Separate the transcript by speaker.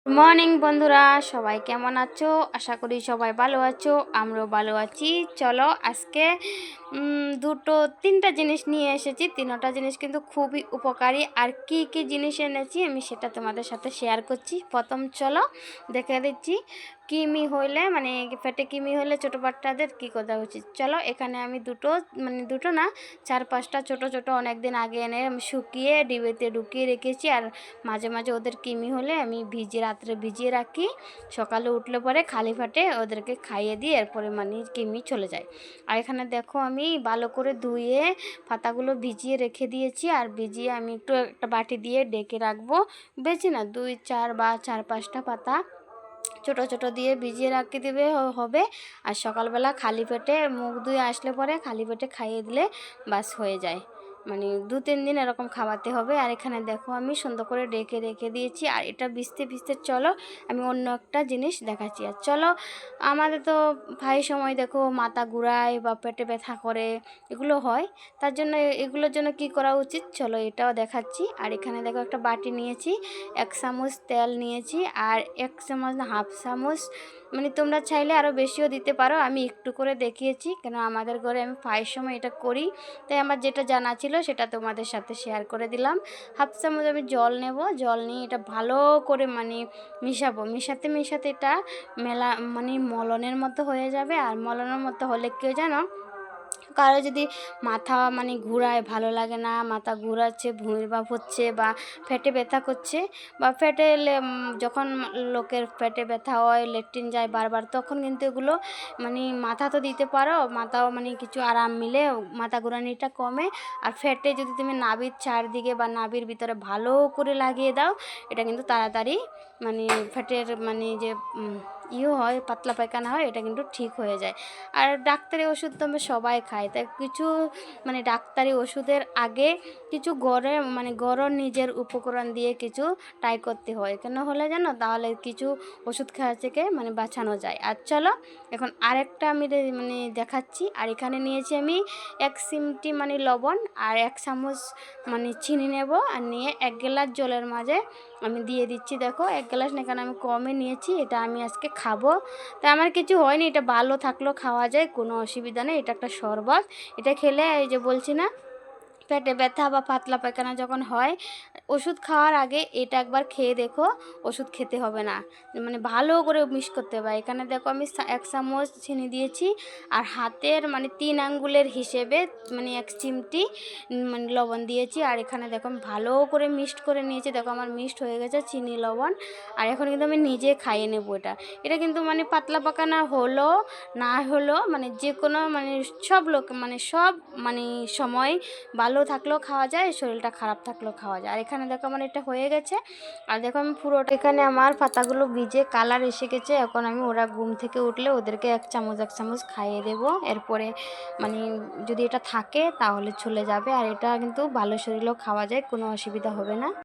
Speaker 1: Morning বন্ধুরা, সবাই কেমন আছো? আশা করি সবাই ভালো আছো, আমরাও ভালো আছি। চলো আজকে দুটো তিনটা জিনিস নিয়ে এসেছি। তিনটা জিনিস কিন্তু খুবই উপকারী। আর কি কি জিনিস এনেছি আমি সেটা তোমাদের সাথে শেয়ার করছি। প্রথম চলো দেখে দিচ্ছি কিমি হইলে মানে পেটে কিমি হলে ছোটো বাচ্চাদের কী করা উচিত। চলো এখানে আমি দুটো না 4-5টা ছোটো ছোটো অনেক দিন আগে এনে আমি শুকিয়ে ডিবেতে ঢুকিয়ে রেখেছি। আর মাঝে মাঝে ওদের কিমি হলে আমি রাত্রে ভিজিয়ে রাখি, সকালে উঠলে পরে খালি ফাটে ওদেরকে খাইয়ে দিই, এরপরে মানে কিমি চলে যায়। আর এখানে দেখো আমি ভালো করে ধুয়ে পাতাগুলো ভিজিয়ে রেখে দিয়েছি। আর ভিজিয়ে আমি একটু একটা বাটি দিয়ে ডেকে রাখবো। বেশি না 2-4 বা 4-5টা পাতা ছোট ছোট দিয়ে ভিজিয়ে রাখতে দেবে হবে। আর সকালবেলা খালি পেটে মুখ ধুয়ে আসলে পরে খালি পেটে খাইয়ে দিলে বাস হয়ে যায়। মানে 2-3 দিন এরকম খাওয়াতে হবে। আর এখানে দেখো আমি সুন্দর করে ডেকে রেখে দিয়েছি। আর এটা ভিজতে ভিজতে চলো আমি অন্য একটা জিনিস দেখাচ্ছি। আর চলো আমাদের তো প্রায় সময় দেখো মাথা ঘুরায় বা পেটে ব্যথা করে, এগুলো হয়। তার জন্য এগুলোর জন্য কি করা উচিত চলো এটাও দেখাচ্ছি। আর এখানে দেখো একটা বাটি নিয়েছি, 1 চামচ তেল নিয়েছি, আর 1 চামচ না হাফ চামচ মানে তোমরা চাইলে আরও বেশিও দিতে পারো। আমি একটু করে দেখিয়েছি কেন আমাদের ঘরে আমি প্রায় সময় এটা করি, তাই আমার যেটা জানা ছিল সেটা তোমাদের সাথে শেয়ার করে দিলাম। হাফ চামচ আমি জল নেব, জল নিয়ে এটা ভালো করে মানে মিশাবো। মিশাতে মিশাতে এটা মানে মলনের মতো হয়ে যাবে। আর মলনের মতো হলে কেউ জানো কারো যদি মাথা মানে ঘুরায়, ভালো লাগে না, মাথা ঘুরাচ্ছে, ভুঁড়ির ভাব হচ্ছে বা পেটে ব্যথা করছে বা যখন লোকের পেটে ব্যথা হয়, লেট্রিন যায় বারবার, তখন কিন্তু এগুলো মানে মাথা তো দিতে পারো, মাথাও মানে কিছু আরাম মিলে মাথা ঘুরানিটা কমে। আর ফেটে যদি তুমি নাভির চারদিকে বা নাভির ভিতরে ভালো করে লাগিয়ে দাও, এটা কিন্তু তাড়াতাড়ি মানে ফ্যাটের মানে যে হয়, পাতলা পায়খানা হয়, এটা কিন্তু ঠিক হয়ে যায়। আর ডাক্তারি ওষুধ তো আমরা সবাই খাই, তাই কিছু মানে ডাক্তারি ওষুধের আগে কিছু গড়ে নিজের উপকরণ দিয়ে কিছু ট্রাই করতে হয়। কেন হলে জানো, তাহলে কিছু ওষুধ খাওয়া থেকে মানে বাঁচানো যায়। আর চলো এখন আরেকটা আমি মানে দেখাচ্ছি। আর এখানে নিয়েছি আমি 1 চিমটি মানে লবণ আর 1 চামচ মানে চিনি নেব। আর নিয়ে 1 গ্লাস জলের মাঝে আমি দিয়ে দিচ্ছি। দেখো 1 গ্লাস না, কারণ আমি কমে নিয়েছি, এটা আমি আজকে খাবো। তা আমার কিছু হয়নি, এটা ভালো থাকলেও খাওয়া যায়, কোনো অসুবিধা নেই। এটা একটা শরবত, এটা খেলে এই যে বলছি না পেটে ব্যথা বা পাতলা পায়খানা যখন হয়, ওষুধ খাওয়ার আগে এটা একবার খেয়ে দেখো, ওষুধ খেতে হবে না, মানে ভালো করে মিক্স করতে হবে। এখানে দেখো আমি 1 চামচ চিনি দিয়েছি, আর হাতের মানে 3 আঙ্গুলের হিসেবে মানে 1 চিমটি মানে লবণ দিয়েছি। আর এখানে দেখো আমি ভালো করে মিক্সড করে নিয়েছি। দেখো আমার মিক্সড হয়ে গেছে চিনি লবণ। আর এখন কিন্তু আমি নিজে খাইয়ে নেব। এটা কিন্তু মানে পাতলা পায়খানা হলো না হলো মানে যে কোনো মানে সব লোক মানে সব মানে সময় ভালো থাকলেও খাওয়া যায়, শরীরটা খারাপ থাকলেও খাওয়া যায়। আর এখানে দেখো আমার এটা হয়ে গেছে। আর দেখো আমি পুরোটা এখানে আমার পাতাগুলো ভিজে কালার এসে গেছে। এখন আমি ওরা ঘুম থেকে উঠলে ওদেরকে 1 চামচ খাইয়ে দেবো। এরপরে মানে যদি এটা থাকে তাহলে চলে যাবে। আর এটা কিন্তু ভালো শরীরেও খাওয়া যায়, কোনো অসুবিধা হবে না।